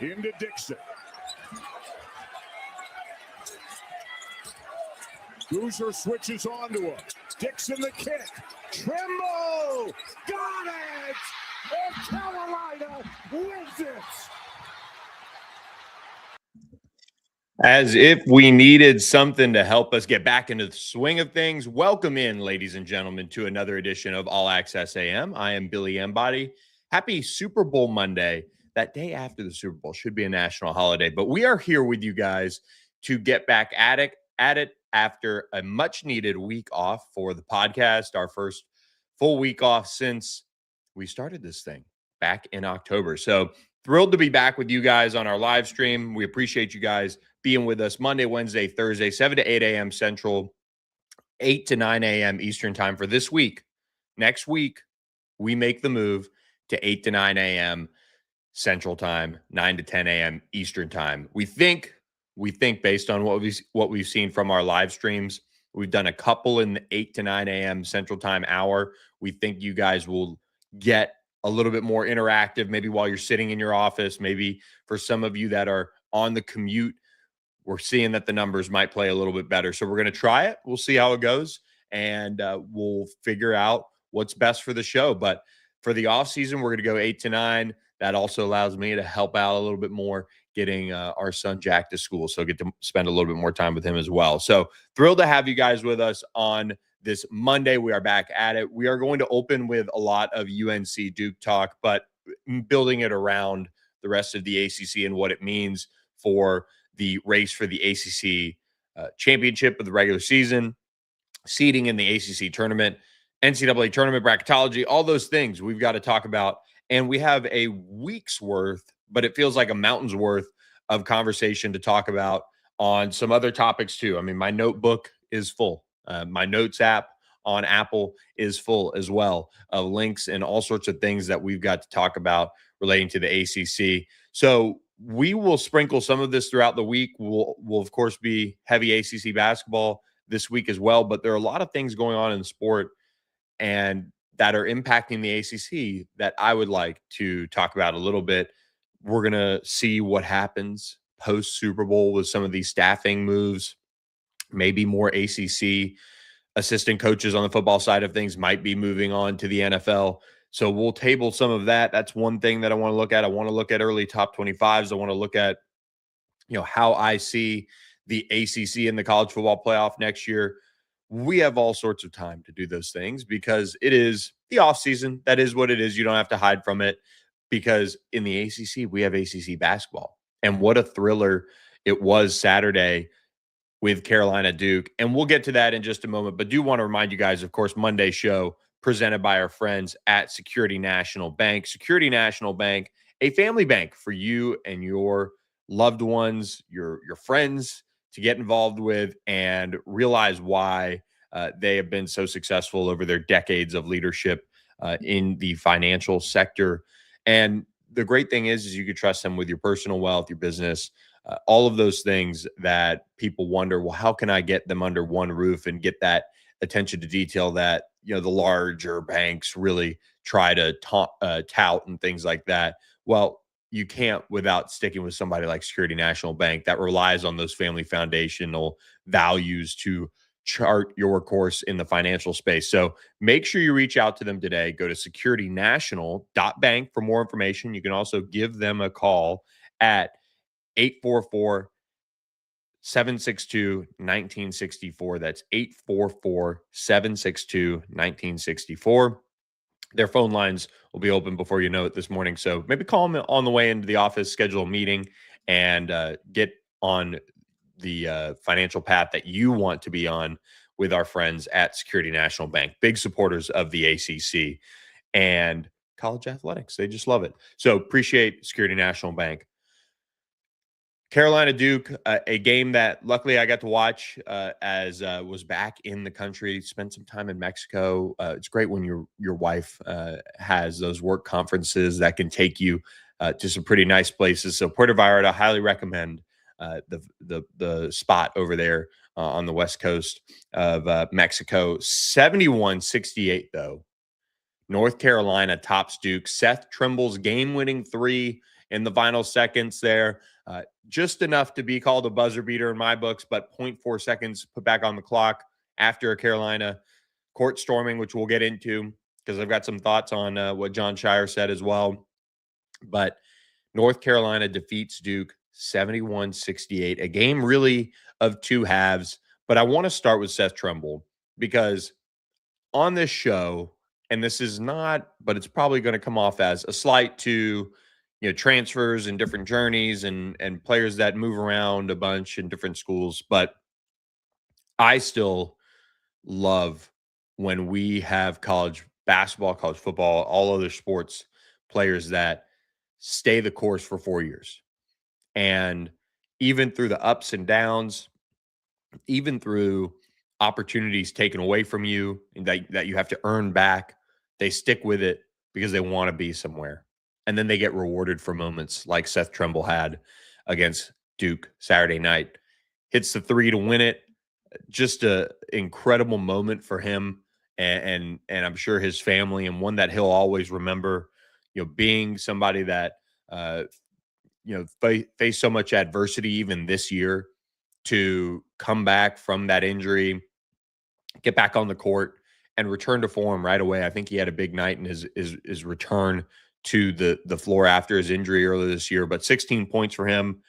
Into Dixon. Boozer switches onto him. Dixon the kick. Trimble! Got it! And Carolina wins it! As if we needed something to help us get back into the swing of things, welcome in, ladies and gentlemen, to another edition of All Access AM. I am Billy Embody. Happy Super Bowl Monday. That day after the Super Bowl should be a national holiday, but we are here with you guys to get back at it after a much-needed week off for the podcast, our first full week off since we started this thing back in October. So thrilled to be back with you guys on our live stream. We appreciate you guys being with us Monday, Wednesday, Thursday, 7 to 8 a.m. Central, 8 to 9 a.m. Eastern time for this week. Next week, we make the move to 8 to 9 a.m. Central time, 9 to 10 a.m. Eastern time. We think based on what we've seen from our live streams, we've done a couple in the 8 to 9 a.m. Central time hour. We think you guys will get a little bit more interactive, maybe while you're sitting in your office, maybe for some of you that are on the commute. We're seeing that the numbers might play a little bit better. So we're going to try it. We'll see how it goes, and we'll figure out what's best for the show. But for the off season, we're going to go 8 to 9. That also allows me to help out a little bit more getting our son Jack to school. So get to spend a little bit more time with him as well. So thrilled to have you guys with us on this Monday. We are back at it. We are going to open with a lot of UNC Duke talk, but building it around the rest of the ACC and what it means for the race for the ACC championship of the regular season, seeding in the ACC tournament, NCAA tournament bracketology, all those things we've got to talk about. And we have a week's worth, but it feels like a mountain's worth of conversation to talk about on some other topics too. I mean, my notebook is full. My notes app on Apple is full as well of links and all sorts of things that we've got to talk about relating to the ACC. So we will sprinkle some of this throughout the week. We'll of course be heavy ACC basketball this week as well, but there are a lot of things going on in the sport and that are impacting the ACC that I would like to talk about a little bit. We're going to see what happens post Super Bowl with some of these staffing moves. Maybe more ACC assistant coaches on the football side of things might be moving on to the NFL. So we'll table some of that. That's one thing that I want to look at. I want to look at early top 25s. I want to look at, how I see the ACC in the college football playoff next year. We have all sorts of time to do those things because it is the off season. That is what it is. You don't have to hide from it because in the ACC, we have ACC basketball. And what a thriller it was Saturday with Carolina Duke. And we'll get to that in just a moment. But do want to remind you guys, of course, Monday's show presented by our friends at Security National Bank. Security National Bank, a family bank for you and your loved ones, your friends, to get involved with and realize why they have been so successful over their decades of leadership in the financial sector. And the great thing is you could trust them with your personal wealth, your business, all of those things that people wonder, well, how can I get them under one roof and get that attention to detail that, the larger banks really try to tout and things like that. Well, you can't without sticking with somebody like Security National Bank that relies on those family foundational values to chart your course in the financial space. So make sure you reach out to them today. Go to securitynational.bank for more information. You can also give them a call at 844-762-1964. That's 844-762-1964. Their phone lines will be open before you know it this morning. So maybe call them on the way into the office, schedule a meeting, and get on the financial path that you want to be on with our friends at Security National Bank. Big supporters of the ACC and college athletics. They just love it. So appreciate Security National Bank. Carolina Duke, a game that luckily I got to watch as was back in the country, spent some time in Mexico. It's great when your wife has those work conferences that can take you to some pretty nice places. So Puerto Vallarta, highly recommend the spot over there on the west coast of Mexico. 71-68 though. North Carolina tops Duke. Seth Trimble's game-winning three in the final seconds there. Just enough to be called a buzzer beater in my books, but 0.4 seconds put back on the clock after a Carolina court storming, which we'll get into because I've got some thoughts on what John Shire said as well. But North Carolina defeats Duke 71-68, a game really of two halves. But I want to start with Seth Trimble because on this show, and this is not, but it's probably going to come off as a slight to, transfers and different journeys and players that move around a bunch in different schools. But I still love when we have college basketball, college football, all other sports players that stay the course for 4 years. And even through the ups and downs, even through opportunities taken away from you and that you have to earn back, they stick with it because they want to be somewhere. And then they get rewarded for moments like Seth Trimble had against Duke Saturday night. Hits the three to win it. Just a incredible moment for him and I'm sure his family, and one that he'll always remember, being somebody that, faced so much adversity even this year to come back from that injury, get back on the court and return to form right away. I think he had a big night in his return to the floor after his injury earlier this year, but 16 points for him.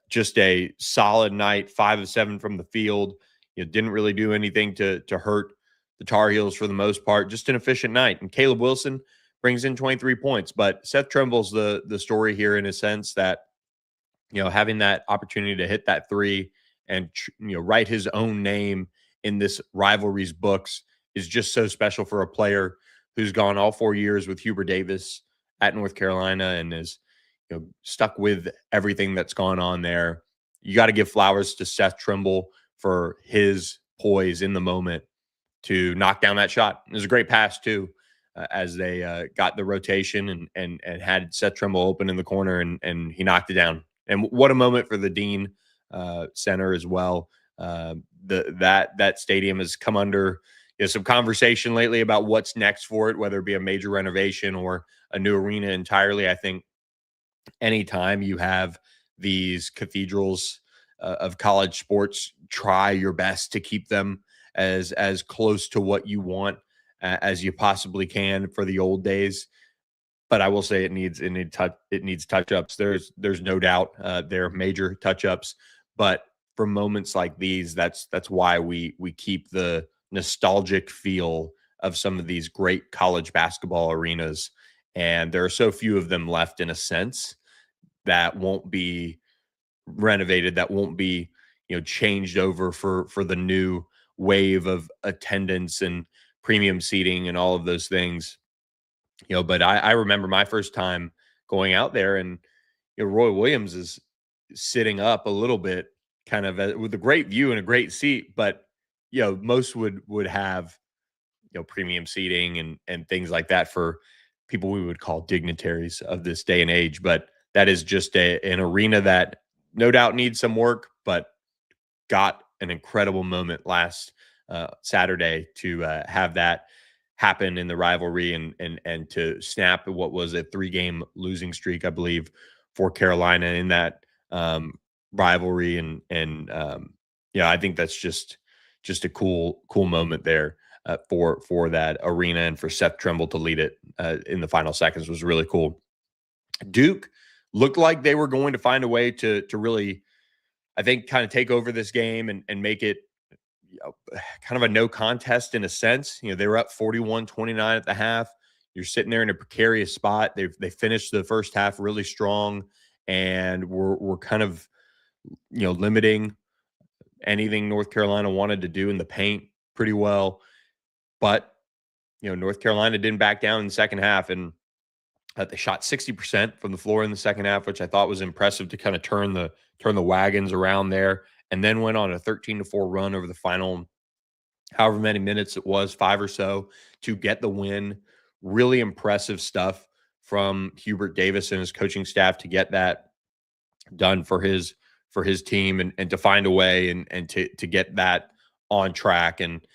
Just a solid night, 5 of 7 from the field. Didn't really do anything to hurt the Tar Heels for the most part. Just an efficient night. And Caleb Wilson brings in 23 points. But Seth Trimble's the story here in a sense that, having that opportunity to hit that three and, write his own name in this rivalry's books is just so special for a player who's gone all 4 years with Hubert Davis at North Carolina and is, stuck with everything that's gone on there. You got to give flowers to Seth Trimble for his poise in the moment to knock down that shot. It was a great pass too, as they got the rotation and had Seth Trimble open in the corner and he knocked it down. And what a moment for the Dean Center as well. That stadium has come under some conversation lately about what's next for it, whether it be a major renovation or a new arena entirely. I think anytime you have these cathedrals of college sports, try your best to keep them as close to what you want as you possibly can for the old days. But I will say it needs touch-ups. There's no doubt there are major touch-ups. But for moments like these, that's why we keep the nostalgic feel of some of these great college basketball arenas. And there are so few of them left in a sense that won't be renovated, that won't be, changed over for the new wave of attendance and premium seating and all of those things. But I remember my first time going out there and, Roy Williams is sitting up a little bit kind of with a great view and a great seat, but, most would have, premium seating and things like that for people we would call dignitaries of this day and age. But that is just an arena that no doubt needs some work, but got an incredible moment last Saturday to have that happen in the rivalry and to snap what was a 3-game losing streak, I believe, for Carolina in that rivalry. I think that's just a cool moment there for that arena, and for Seth Trimble to lead it in the final seconds was really cool. Duke looked like they were going to find a way to really, I think, kind of take over this game and make it kind of a no contest in a sense. They were up 41-29 at the half. You're sitting there in a precarious spot. They finished the first half really strong, and we're kind of, limiting anything North Carolina wanted to do in the paint pretty well. But, North Carolina didn't back down in the second half, and they shot 60% from the floor in the second half, which I thought was impressive to kind of turn the wagons around there, and then went on a 13-4 run over the final however many minutes it was, 5 or so, to get the win. Really impressive stuff from Hubert Davis and his coaching staff to get that done for his team and to find a way and to get that on track. And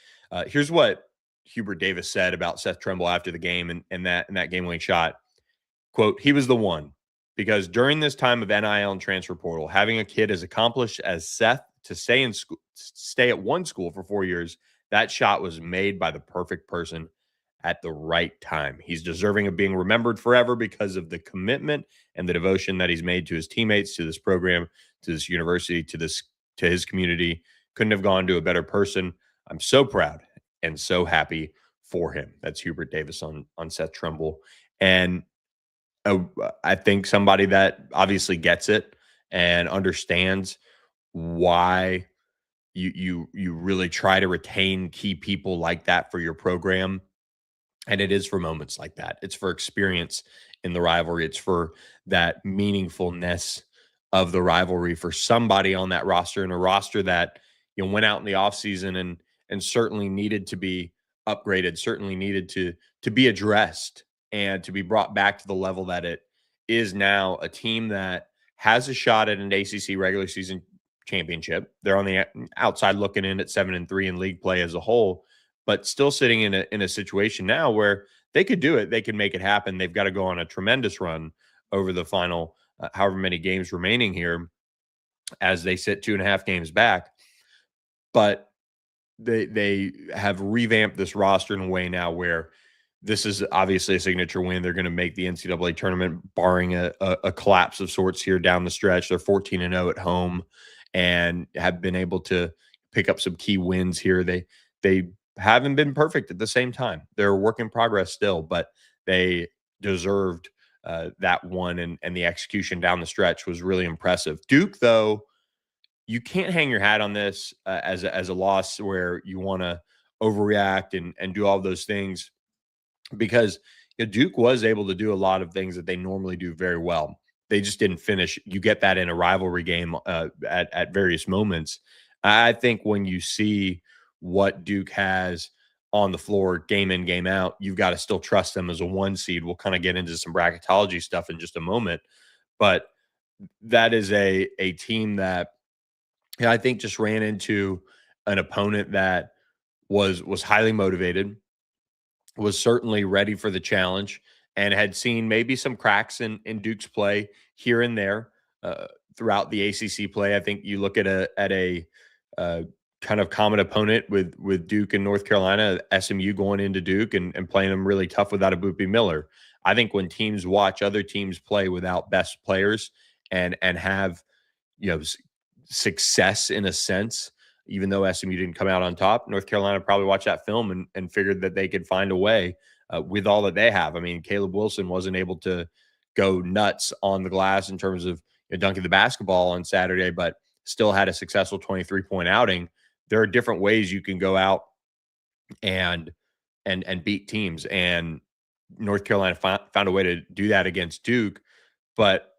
here's what Hubert Davis said about Seth Trimble after the game and that game-winning shot. Quote, he was the one, because during this time of NIL and transfer portal, having a kid as accomplished as Seth to stay at one school for 4 years, that shot was made by the perfect person at the right time. He's deserving of being remembered forever because of the commitment and the devotion that he's made to his teammates, to this program, to this university, to his community. Couldn't have gone to a better person. I'm so proud and so happy for him. That's Hubert Davis on Seth Trimble. And I think somebody that obviously gets it and understands why you really try to retain key people like that for your program. And it is for moments like that. It's for experience in the rivalry. It's for that meaningfulness of the rivalry for somebody on that roster, and a roster that went out in the offseason and certainly needed to be upgraded, certainly needed to be addressed and to be brought back to the level that it is now. A team that has a shot at an ACC regular season championship. They're on the outside looking in at 7-3 in league play as a whole, but still sitting in a situation now where they could do it. They can make it happen. They've got to go on a tremendous run over the final however many games remaining here as they sit 2.5 games back. But they have revamped this roster in a way now where this is obviously a signature win. They're going to make the NCAA tournament, barring a collapse of sorts here down the stretch. They're 14-0 at home and have been able to pick up some key wins here. They haven't been perfect at the same time. They're a work in progress still, but they deserved that one, and the execution down the stretch was really impressive. Duke, though, you can't hang your hat on this as a loss where you want to overreact and do all those things, because Duke was able to do a lot of things that they normally do very well. They just didn't finish. You get that in a rivalry game at various moments. I think when you see what Duke has on the floor game in, game out, you've got to still trust them as a 1 seed. We'll kind of get into some bracketology stuff in just a moment, but that is a team that I think just ran into an opponent that was highly motivated, was certainly ready for the challenge, and had seen maybe some cracks in Duke's play here and there throughout the ACC play. I think you look at a kind of common opponent with Duke and North Carolina, SMU going into Duke and playing them really tough without a Boopy Miller. I think when teams watch other teams play without best players and have success in a sense, even though SMU didn't come out on top, North Carolina probably watched that film and figured that they could find a way with all that they have. I mean, Caleb Wilson wasn't able to go nuts on the glass in terms of dunking the basketball on Saturday, but still had a successful 23-point outing. There are different ways you can go out and beat teams, and North Carolina found a way to do that against Duke. But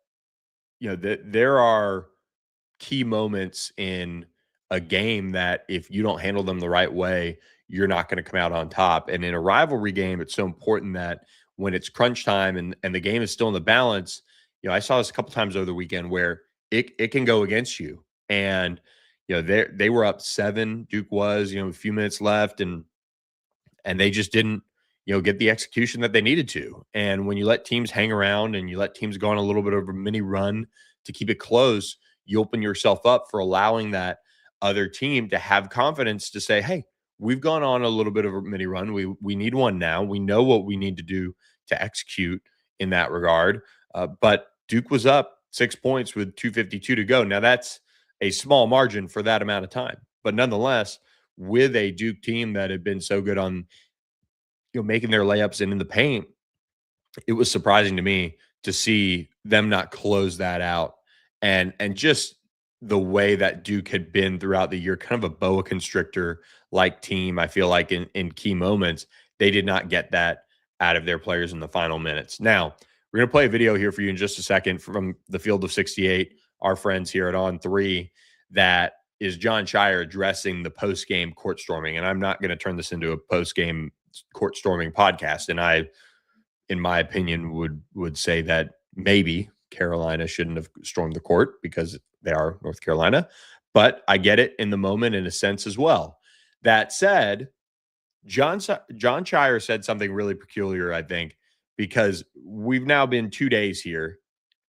there are key moments in a game that if you don't handle them the right way, you're not going to come out on top. And in a rivalry game, it's so important that when it's crunch time and the game is still in the balance, I saw this a couple times over the weekend where it can go against you. And they were up 7. Duke was, a few minutes left, and they just didn't get the execution that they needed to. And when you let teams hang around and you let teams go on a little bit of a mini run to keep it close, you open yourself up for allowing that other team to have confidence to say, hey, we've gone on a little bit of a mini run. We need one now. We know what we need to do to execute in that regard. But Duke was up 6 points with 2:52 to go. Now that's a small margin for that amount of time, but nonetheless, with a Duke team that had been so good on making their layups and in the paint, it was surprising to me to see them not close that out. And just the way that Duke had been throughout the year, kind of a boa constrictor like team, I feel like in key moments, they did not get that out of their players in the final minutes. Now, we're going to play a video here for you in just a second from the Field of 68, our friends here at On 3, that is John Shire addressing the post-game court storming. And I'm not going to turn this into a post-game court storming podcast. And I, in my opinion, would say that maybe Carolina shouldn't have stormed the court because they are North Carolina. But I get it in the moment in a sense as well. That said, John Shire said something really peculiar, I think, because we've now been 2 days here,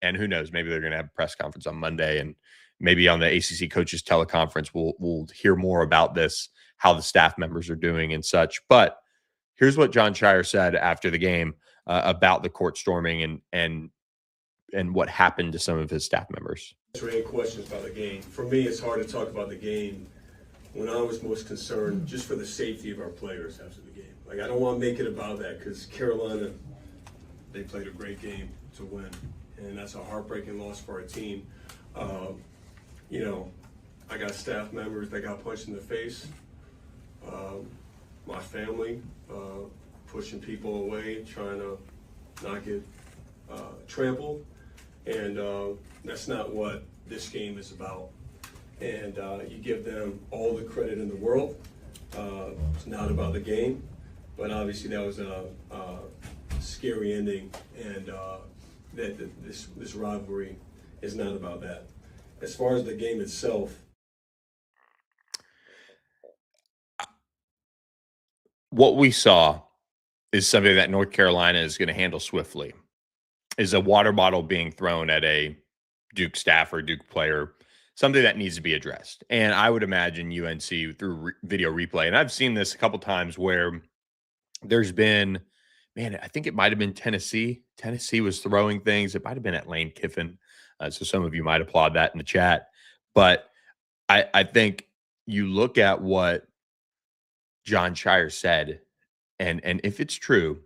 and who knows, maybe they're going to have a press conference on Monday, and maybe on the ACC coaches teleconference, we'll hear more about this, how the staff members are doing and such. But here's what John Shire said after the game about the court storming and what happened to some of his staff members. Answer any questions about the game. For me, it's hard to talk about the game when I was most concerned just for the safety of our players after the game. Like, I don't want to make it about that because Carolina, they played a great game to win, and that's a heartbreaking loss for our team. You know, I got staff members that got punched in the face. My family pushing people away, trying to not get trampled, and that's not what this game is about. And you give them all the credit in the world. It's not about the game, but obviously that was a scary ending, and this rivalry is not about that. As far as the game itself, what we saw is something that North Carolina is going to handle swiftly. Is a water bottle being thrown at a Duke staff or Duke player, something that needs to be addressed. And I would imagine UNC through video replay, and I've seen this a couple times where there's been, man, I think it might have been Tennessee. Tennessee was throwing things. It might have been at Lane Kiffin. So some of you might applaud that in the chat. But I think you look at what John Shire said, and if it's true,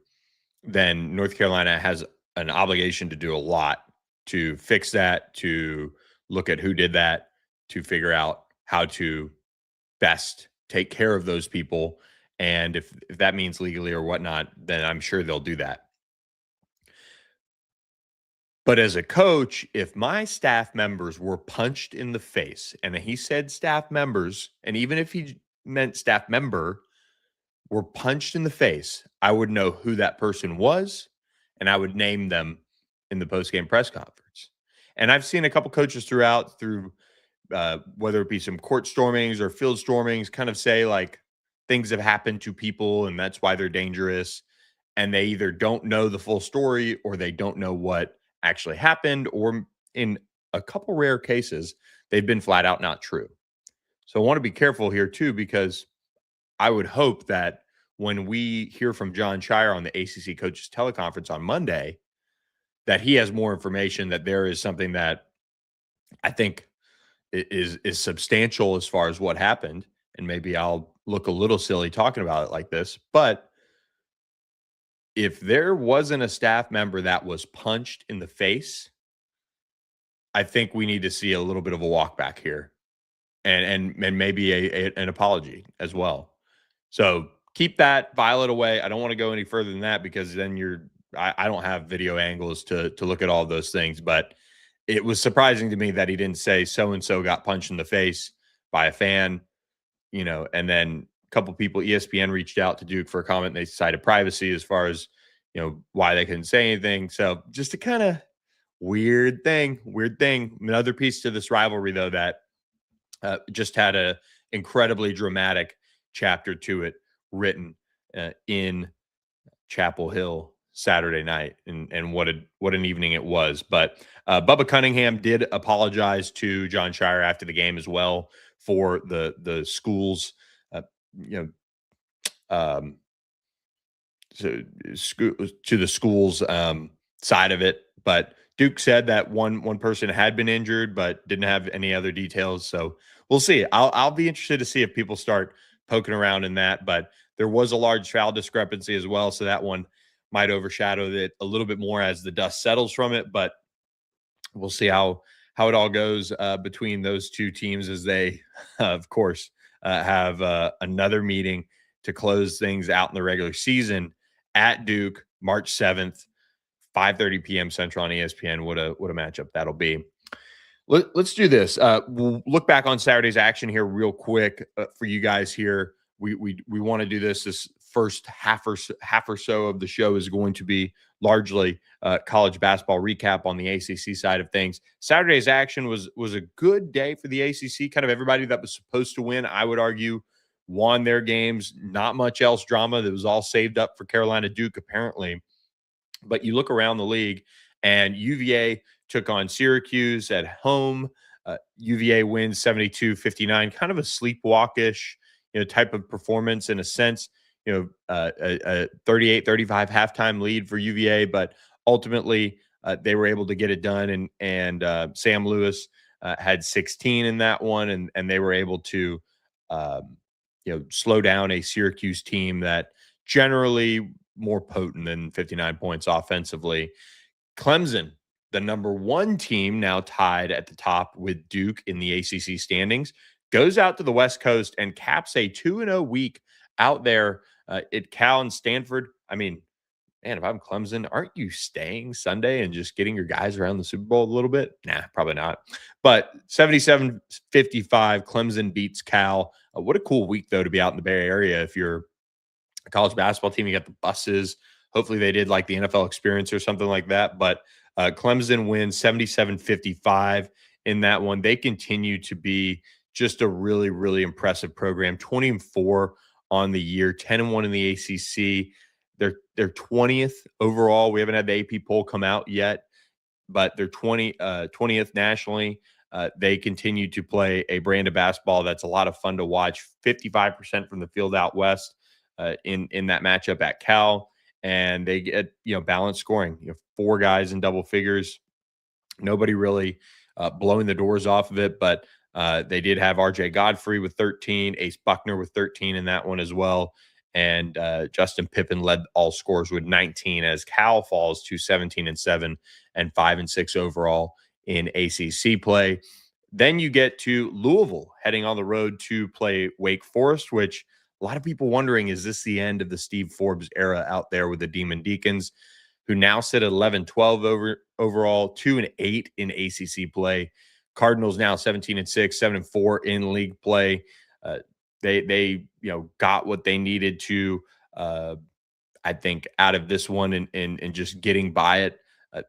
then North Carolina has an obligation to do a lot to fix that, to look at who did that, to figure out how to best take care of those people. And if that means legally or whatnot, then I'm sure they'll do that. But as a coach, if my staff members were punched in the face, and he said staff members, and even if he meant staff member, were punched in the face, I would know who that person was, and I would name them in the post-game press conference. And I've seen a couple coaches through whether it be some court stormings or field stormings, kind of say like things have happened to people and that's why they're dangerous. And they either don't know the full story or they don't know what actually happened, or in a couple rare cases, they've been flat out not true. So I want to be careful here too, because I would hope that when we hear from John Shire on the ACC coaches teleconference on Monday, that he has more information, that there is something that I think is substantial as far as what happened. And maybe I'll look a little silly talking about it like this, but if there wasn't a staff member that was punched in the face, I think we need to see a little bit of a walk back here, and maybe an apology as well. So keep that, file it away. I don't want to go any further than that, because then I don't have video angles to look at all those things. But it was surprising to me that he didn't say so-and-so got punched in the face by a fan, and then a couple people, ESPN reached out to Duke for a comment. And they cited privacy as far as, why they couldn't say anything. So just a kind of weird thing. Another piece to this rivalry, though, that just had a incredibly dramatic chapter to it written in Chapel Hill Saturday night, and what an evening it was. But Bubba Cunningham did apologize to John Shire after the game as well for the schools, to the schools side of it. But Duke said that one person had been injured, but didn't have any other details. So we'll see. I'll be interested to see if people start poking around in that. But there was a large foul discrepancy as well, so that one might overshadow it a little bit more as the dust settles from it. But we'll see how it all goes between those two teams, as they, of course, have another meeting to close things out in the regular season at Duke, March 7th, 5:30 p.m. Central on ESPN. What a matchup that'll be. Let's do this. We'll look back on Saturday's action here real quick for you guys here. We want to do this first half or so of the show is going to be largely college basketball recap on the ACC side of things. Saturday's action was a good day for the ACC. Kind of everybody that was supposed to win, I would argue, won their games. Not much else drama. That was all saved up for Carolina Duke, apparently. But you look around the league, and UVA took on Syracuse at home. UVA wins 72-59, kind of a sleepwalkish, type of performance in a sense. A 38-35 halftime lead for UVA, but ultimately they were able to get it done. And Sam Lewis had 16 in that one, and they were able to, slow down a Syracuse team that generally more potent than 59 points offensively. Clemson, the number 1 team, now tied at the top with Duke in the ACC standings, goes out to the West Coast and caps a 2-0 week out there at Cal and Stanford. I mean, man, if I'm Clemson, aren't you staying Sunday and just getting your guys around the Super Bowl a little bit? Nah, probably not. But 77-55, Clemson beats Cal. What a cool week, though, to be out in the Bay Area. If you're a college basketball team, you got the buses. Hopefully they did like the NFL experience or something like that. But Clemson wins 77-55 in that one. They continue to be just a really, really impressive program. 20-4 on the year, 10-1 in the ACC. They're 20th overall. We haven't had the AP poll come out yet, but they're 20th nationally. They continue to play a brand of basketball that's a lot of fun to watch. 55% from the field out west in that matchup at Cal, and they get balanced scoring. 4 guys in double figures. Nobody really blowing the doors off of it, but they did have R.J. Godfrey with 13, Ace Buckner with 13 in that one as well. And Justin Pippen led all scores with 19 as Cal falls to 17-7 and 5-6 overall in ACC play. Then you get to Louisville heading on the road to play Wake Forest, which a lot of people wondering, is this the end of the Steve Forbes era out there with the Demon Deacons, who now sit at 11-12 overall, 2-8 in ACC play. Cardinals now 17-6, 7-4 in league play. They got what they needed to, I think, out of this one and just getting by it.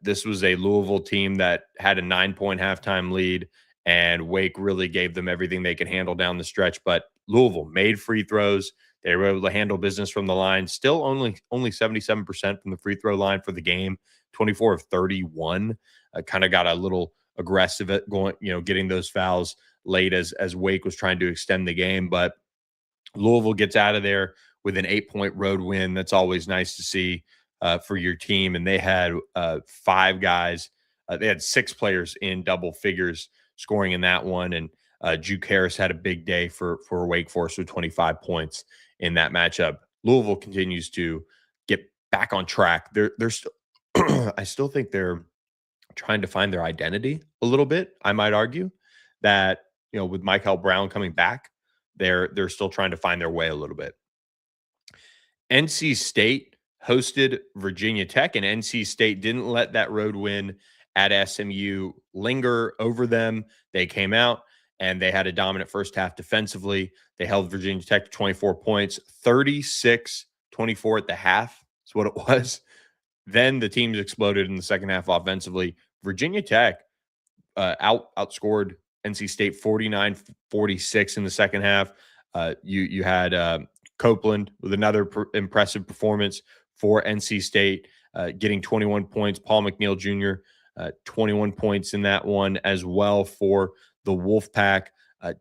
This was a Louisville team that had a 9-point halftime lead, and Wake really gave them everything they could handle down the stretch. But Louisville made free throws. They were able to handle business from the line. Still only 77% from the free throw line for the game. 24 of 31. Kind of got a little aggressive at going, getting those fouls late as Wake was trying to extend the game. But Louisville gets out of there with an 8-point road win. That's always nice to see for your team. And they had 5 guys. They had 6 players in double figures scoring in that one. And Juke Harris had a big day for Wake Forest with 25 points in that matchup. Louisville continues to get back on track. They're still, I still think they're trying to find their identity a little bit. I might argue that, with Michael Brown coming back, they're still trying to find their way a little bit. NC State hosted Virginia Tech, and NC State didn't let that road win at SMU linger over them. They came out and they had a dominant first half defensively. They held Virginia Tech to 24 points, 36-24 at the half. That's what it was. Then the teams exploded in the second half offensively. Virginia Tech outscored NC State 49-46 in the second half. You had Copeland with another impressive performance for NC State, getting 21 points. Paul McNeil Jr., 21 points in that one as well for the Wolfpack.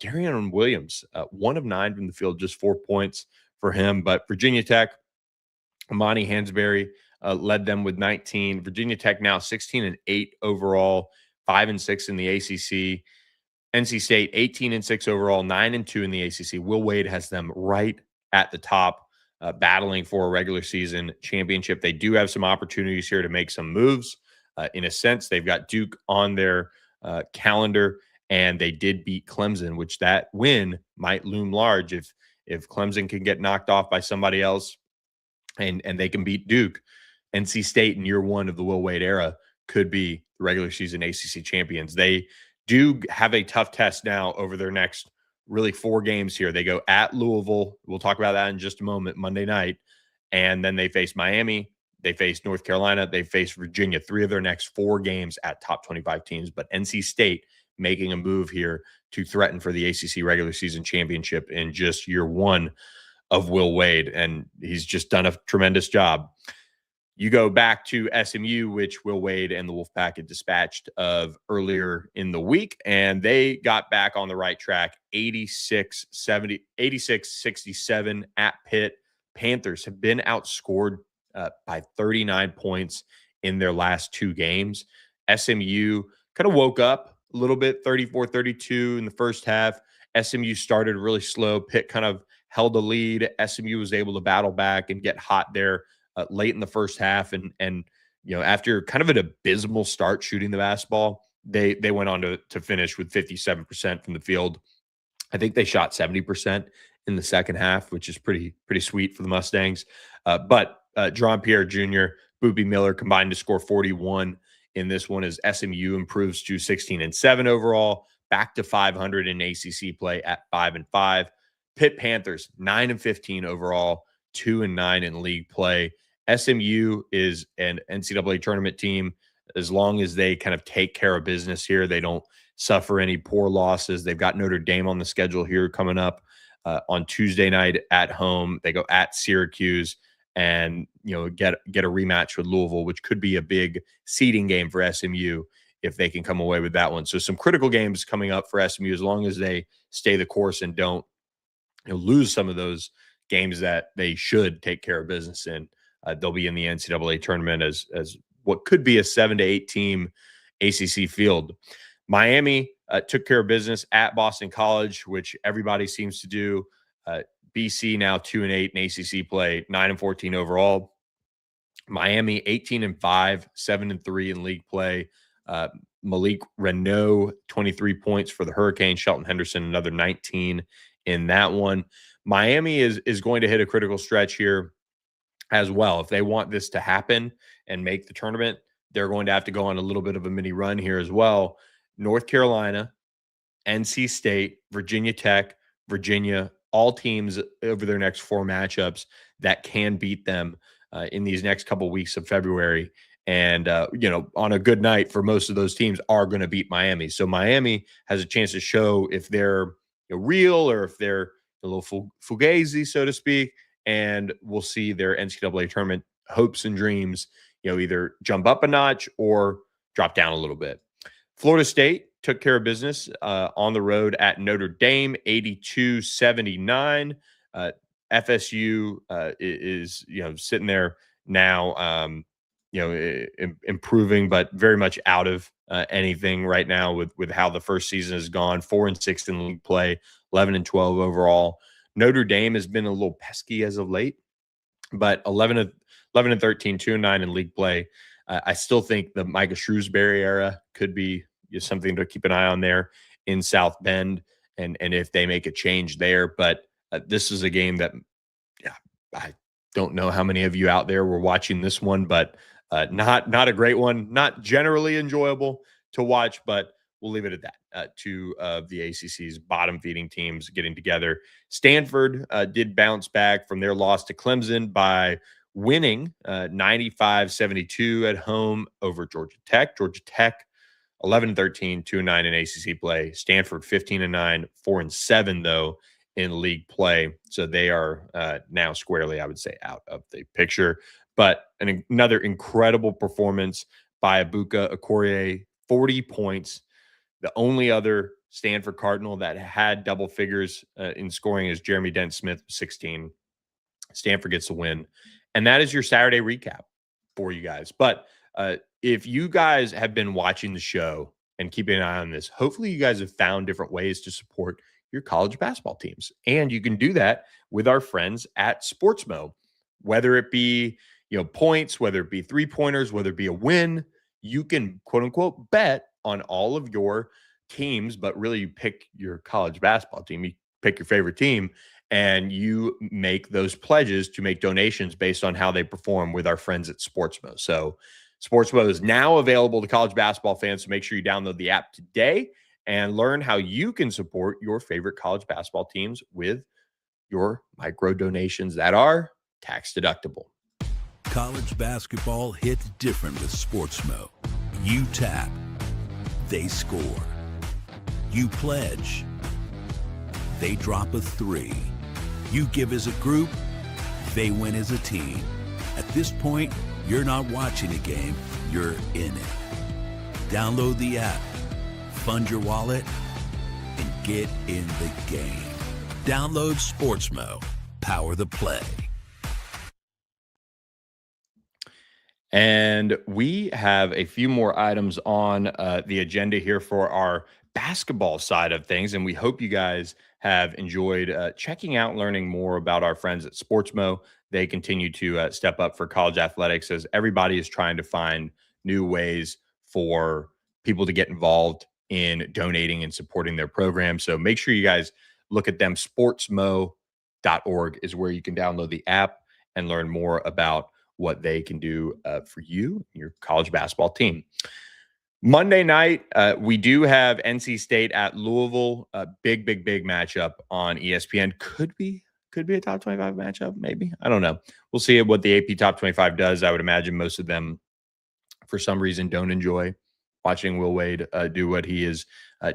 Darian Williams, 1 of 9 from the field, just 4 points for him. But Virginia Tech, Amani Hansberry led them with 19. Virginia Tech now 16-8 overall, 5-6 in the ACC. NC State 18-6 overall, 9-2 in the ACC. Will Wade has them right at the top, battling for a regular season championship. They do have some opportunities here to make some moves. In a sense, they've got Duke on their calendar, and they did beat Clemson, which that win might loom large if Clemson can get knocked off by somebody else and they can beat Duke. NC State in year 1 of the Will Wade era could be the regular season ACC champions. They do have a tough test now over their next really 4 games here. They go at Louisville. We'll talk about that in just a moment, Monday night. And then they face Miami. They face North Carolina. They face Virginia. 3 of their next 4 games at top 25 teams. But NC State making a move here to threaten for the ACC regular season championship in just year one of Will Wade. And he's just done a tremendous job. You go back to SMU, which Will Wade and the Wolfpack had dispatched of earlier in the week, and they got back on the right track, 86-67 at Pitt. Panthers have been outscored by 39 points in their last two games. SMU kind of woke up a little bit, 34-32 in the first half. SMU started really slow. Pitt kind of held the lead. SMU was able to battle back and get hot there late in the first half. And after kind of an abysmal start shooting the basketball, they went on to finish with 57% from the field. I think they shot 70% in the second half, which is pretty sweet for the Mustangs. But John Pierre Jr., Boopy Miller combined to score 41 in this one as SMU improves to 16-7 overall, back to 500 in ACC play at 5-5. Pitt Panthers 9-15 overall, 2-9 in league play. SMU is an NCAA tournament team. As long as they kind of take care of business here, they don't suffer any poor losses. They've got Notre Dame on the schedule here coming up on Tuesday night at home. They go at Syracuse and get a rematch with Louisville, which could be a big seeding game for SMU if they can come away with that one. So some critical games coming up for SMU as long as they stay the course and don't lose some of those games that they should take care of business in. They'll be in the NCAA tournament as what could be a 7-8 team ACC field. Miami took care of business at Boston College, which everybody seems to do. BC now 2-8 in ACC play, 9-14 overall. Miami 18-5, 7-3 in league play. Malik Renault 23 points for the Hurricanes. Shelton Henderson another 19 in that one. Miami is going to hit a critical stretch here as well. If they want this to happen and make the tournament, they're going to have to go on a little bit of a mini run here as well. North Carolina, NC State, Virginia Tech, Virginia, all teams over their next four matchups that can beat them in these next couple weeks of February. And, on a good night for most of those teams are going to beat Miami. So Miami has a chance to show if they're real or if they're a little fugazi, so to speak. And we'll see their NCAA tournament hopes and dreams, either jump up a notch or drop down a little bit. Florida State took care of business on the road at Notre Dame, 82-79. FSU is sitting there now, improving, but very much out of anything right now with how the first season has gone. 4-6 in league play, 11-12 overall. Notre Dame has been a little pesky as of late, but 11-13, 2-9 in league play. I still think the Micah Shrewsbury era could be something to keep an eye on there in South Bend, and if they make a change there. But this is a game that, I don't know how many of you out there were watching this one, but not a great one, not generally enjoyable to watch, but we'll leave it at that. Two of the ACC's bottom feeding teams getting together. Stanford did bounce back from their loss to Clemson by winning 95-72 at home over Georgia Tech. Georgia Tech 11-13, 2-9 in ACC play. Stanford 15-9, 4-7 though in league play. So they are now squarely, I would say, out of the picture. But another incredible performance by Ibuka Okorie, 40 points. The only other Stanford Cardinal that had double figures in scoring is Jeremy Dent-Smith, 16. Stanford gets the win. And that is your Saturday recap for you guys. But if you guys have been watching the show and keeping an eye on this, hopefully you guys have found different ways to support your college basketball teams. And you can do that with our friends at Sportsmo. Whether it be points, whether it be three-pointers, whether it be a win, you can, quote-unquote, bet on all of your teams, but really you pick your college basketball team. You pick your favorite team, and you make those pledges to make donations based on how they perform with our friends at Sportsmo. So Sportsmo is now available to college basketball fans, so make sure you download the app today and learn how you can support your favorite college basketball teams with your micro donations that are tax deductible. College basketball hits different with Sportsmo. You tap, they score. You pledge. They drop a 3. You give as a group. They win as a team. At this point, you're not watching a game, you're in it. Download the app, fund your wallet, and get in the game. Download Sportsmo. Power the play. And we have a few more items on the agenda here for our basketball side of things. And we hope you guys have enjoyed checking out and learning more about our friends at Sportsmo. They continue to step up for college athletics as everybody is trying to find new ways for people to get involved in donating and supporting their program. So make sure you guys look at them. Sportsmo.org is where you can download the app and learn more about what they can do for you, your college basketball team. Monday night, we do have NC State at Louisville. A big matchup on ESPN. Could be a top 25 matchup, maybe. I don't know. We'll see what the AP top 25 does. I would imagine most of them, for some reason, don't enjoy watching Will Wade do what he is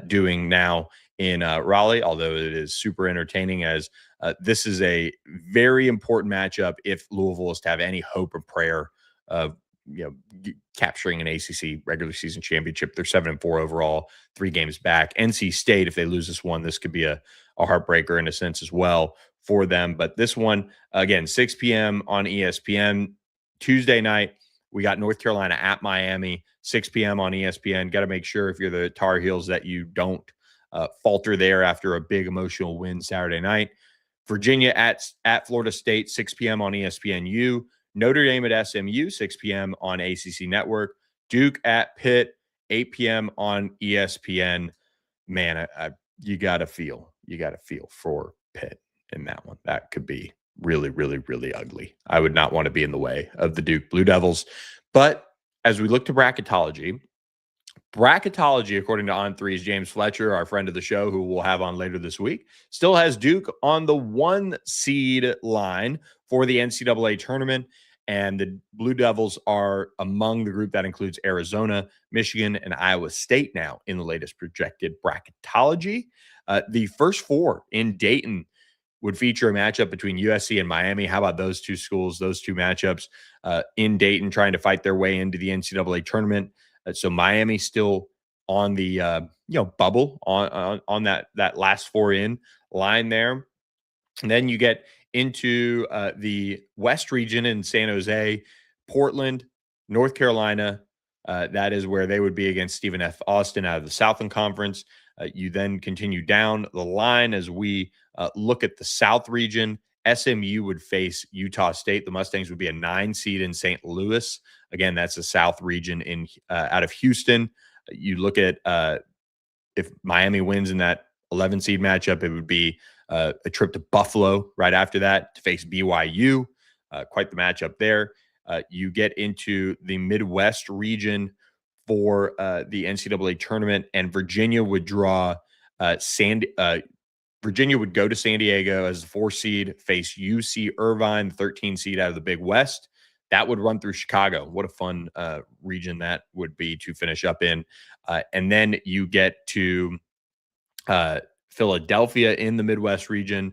doing now in Raleigh, although it is super entertaining as this is a very important matchup if Louisville is to have any hope or prayer of capturing an ACC regular season championship. They're 7-4 overall, 3 games back. NC State, if they lose this one, this could be a heartbreaker in a sense as well for them. But this one, again, 6 p.m. on ESPN. Tuesday night, we got North Carolina at Miami, 6 p.m. on ESPN. Got to make sure if you're the Tar Heels that you don't falter there after a big emotional win Saturday night. Virginia at Florida State, 6 p.m. on ESPNU. Notre Dame at SMU, 6 p.m. on ACC Network. Duke at Pitt, 8 p.m. on ESPN. Man, you got to feel for Pitt in that one. That could be really ugly. I would not want to be in the way of the Duke Blue Devils. But as we look to bracketology, according to On3's James Fletcher, our friend of the show, who we'll have on later this week, still has Duke on the 1 seed line for the NCAA tournament. And the Blue Devils are among the group that includes Arizona, Michigan, and Iowa State now in the latest projected bracketology. The first 4 in Dayton would feature a matchup between USC and Miami. How about those two schools, those two matchups in Dayton trying to fight their way into the NCAA tournament? So Miami still on the bubble on that last 4 in line there. And then you get into the West region in San Jose, Portland, North Carolina. That is where they would be against Stephen F. Austin out of the Southland Conference. You then continue down the line as we look at the South region. SMU would face Utah State. The Mustangs would be a 9 seed in St. Louis. Again, that's the South region in out of Houston. You look at if Miami wins in that 11 seed matchup, it would be a trip to Buffalo right after that to face BYU. Quite the matchup there. You get into the Midwest region for the NCAA tournament, and Virginia would draw Virginia would go to San Diego as the 4 seed, face UC Irvine, the 13 seed out of the Big West. That would run through Chicago. What a fun region that would be to finish up in. And then you get to Philadelphia in the Midwest region.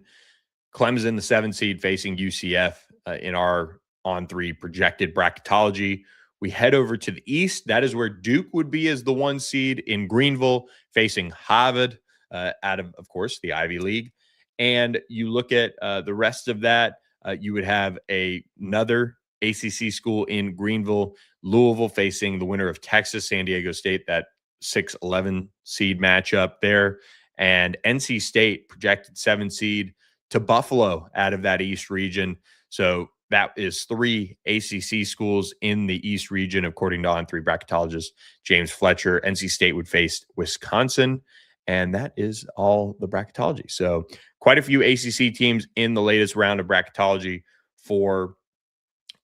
Clemson, the 7 seed, facing UCF in our On3 projected bracketology. We head over to the East. That is where Duke would be as the 1 seed in Greenville, facing Harvard out of course, the Ivy League. And you look at the rest of that, you would have another ACC school in Greenville, Louisville facing the winner of Texas, San Diego State, that 6-11 seed matchup there. And NC State projected 7 seed to Buffalo out of that East region. So that is 3 ACC schools in the East region, according to On3 bracketologist James Fletcher. NC State would face Wisconsin, and that is all the bracketology. So quite a few ACC teams in the latest round of bracketology for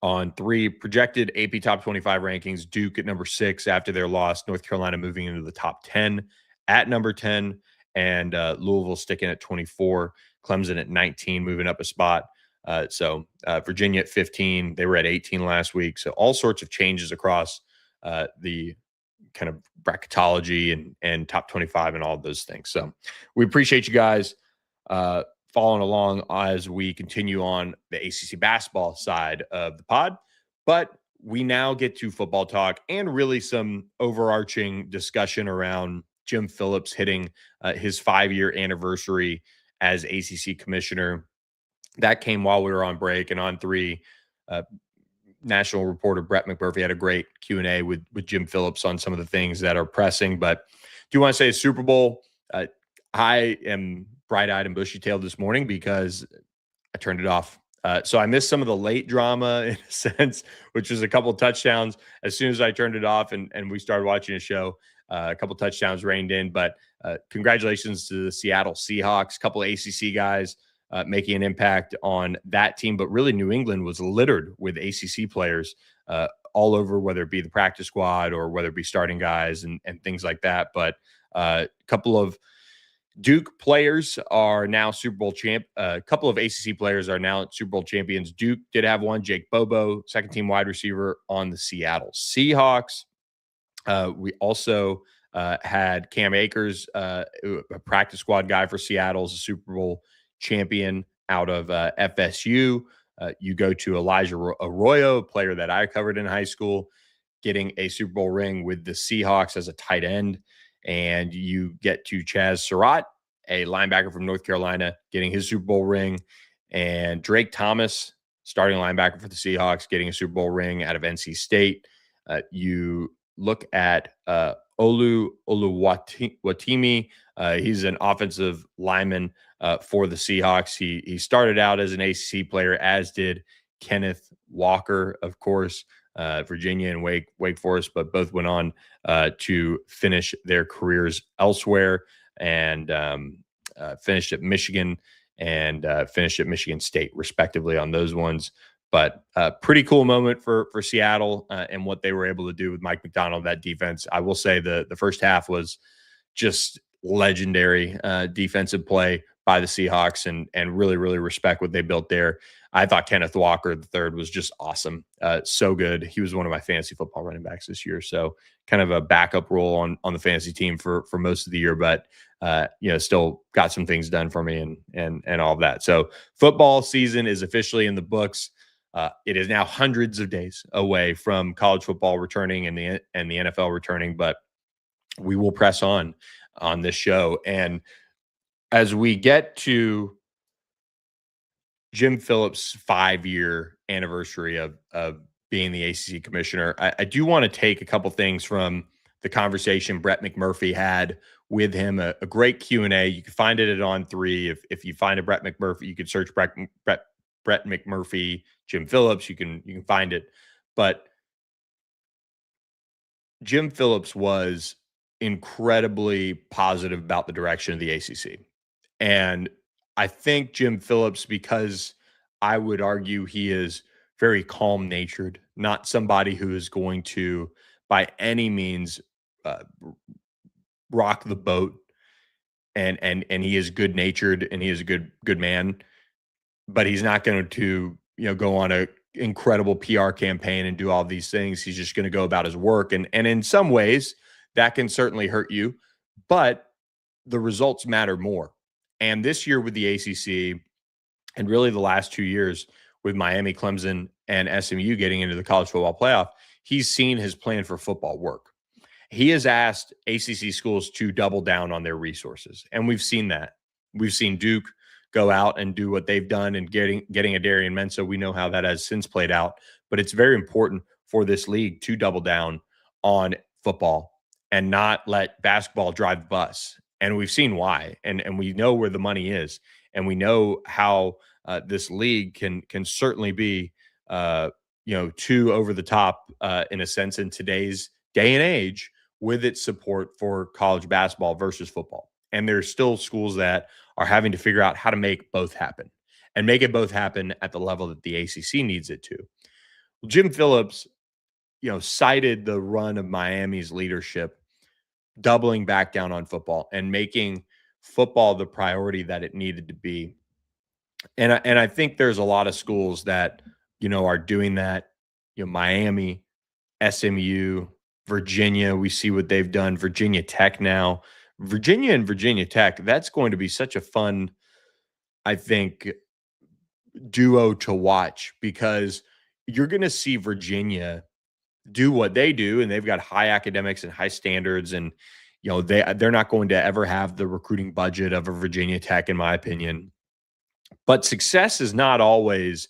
On3. Projected AP Top 25 rankings, Duke at number 6 after their loss, North Carolina moving into the top 10 at number 10, and Louisville sticking at 24, Clemson at 19, moving up a spot. So Virginia at 15, they were at 18 last week. So all sorts of changes across the kind of bracketology and top 25 and all of those things. So we appreciate you guys following along as we continue on the ACC basketball side of the pod. But we now get to football talk and really some overarching discussion around Jim Phillips hitting his 5-year anniversary as ACC commissioner. That came while we were on break, and on 3, national reporter Brett McMurphy had a great Q&A with Jim Phillips on some of the things that are pressing. But do you want to say Super Bowl? I am bright-eyed and bushy-tailed this morning because I turned it off. So I missed some of the late drama in a sense, which was a couple of touchdowns. As soon as I turned it off and we started watching a show, a couple of touchdowns rained in. But congratulations to the Seattle Seahawks, a couple of ACC guys making an impact on that team. But really, New England was littered with ACC players all over, whether it be the practice squad or whether it be starting guys and things like that. But a couple of Duke players are now Super Bowl champ. A couple of ACC players are now Super Bowl champions. Duke did have one, Jake Bobo, second-team wide receiver on the Seattle Seahawks. We also had Cam Akers, a practice squad guy for Seattle, is a Super Bowl champion out of FSU. You go to Elijah Arroyo, a player that I covered in high school, getting a Super Bowl ring with the Seahawks as a tight end. And you get to Chaz Surratt, a linebacker from North Carolina, getting his Super Bowl ring. And Drake Thomas, starting linebacker for the Seahawks, getting a Super Bowl ring out of NC State. You look at Olu Oluwatimi. He's an offensive lineman for the Seahawks. He started out as an ACC player, as did Kenneth Walker, of course, Virginia and Wake Forest, but both went on to finish their careers elsewhere and finished at Michigan and finished at Michigan State, respectively, on those ones. But a pretty cool moment for Seattle and what they were able to do with Mike Macdonald, that defense. I will say the first half was just legendary defensive play by the Seahawks and really, really respect what they built there. I thought Kenneth Walker, the third, was just awesome. So good. He was one of my fantasy football running backs this year. So kind of a backup role on the fantasy team for most of the year, but still got some things done for me and all of that. So football season is officially in the books. It is now hundreds of days away from college football returning and the NFL returning, but we will press on this show. And as we get to Jim Phillips' 5-year anniversary of being the ACC commissioner, I do want to take a couple things from the conversation Brett McMurphy had with him, a great Q&A. You can find it at On3. If you find a Brett McMurphy, you could search Brett McMurphy, Jim Phillips. You can find it. But Jim Phillips was incredibly positive about the direction of the ACC. And I think Jim Phillips, because I would argue he is very calm-natured, not somebody who is going to, by any means, rock the boat, and he is good-natured and he is a good man, but he's not going to go on a incredible PR campaign and do all these things. He's just going to go about his work, and in some ways that can certainly hurt you, but the results matter more. And this year with the ACC, and really the last 2 years with Miami, Clemson, and SMU getting into the college football playoff, he's seen his plan for football work. He has asked ACC schools to double down on their resources, and we've seen that. We've seen Duke go out and do what they've done and getting a Darian Mensah. We know how that has since played out, but it's very important for this league to double down on football and not let basketball drive the bus. And we've seen why, and we know where the money is, and we know how this league can certainly be, too over the top in a sense in today's day and age with its support for college basketball versus football. And there's still schools that are having to figure out how to make both happen and make it both happen at the level that the ACC needs it to. Well, Jim Phillips, cited the run of Miami's leadership, doubling back down on football and making football the priority that it needed to be. And I think there's a lot of schools that, are doing that. Miami, SMU, Virginia, we see what they've done. Virginia Tech now. Virginia and Virginia Tech, that's going to be such a fun, I think, duo to watch because you're going to see Virginia do what they do, and they've got high academics and high standards, and they're not going to ever have the recruiting budget of a Virginia Tech, in my opinion. But success is not always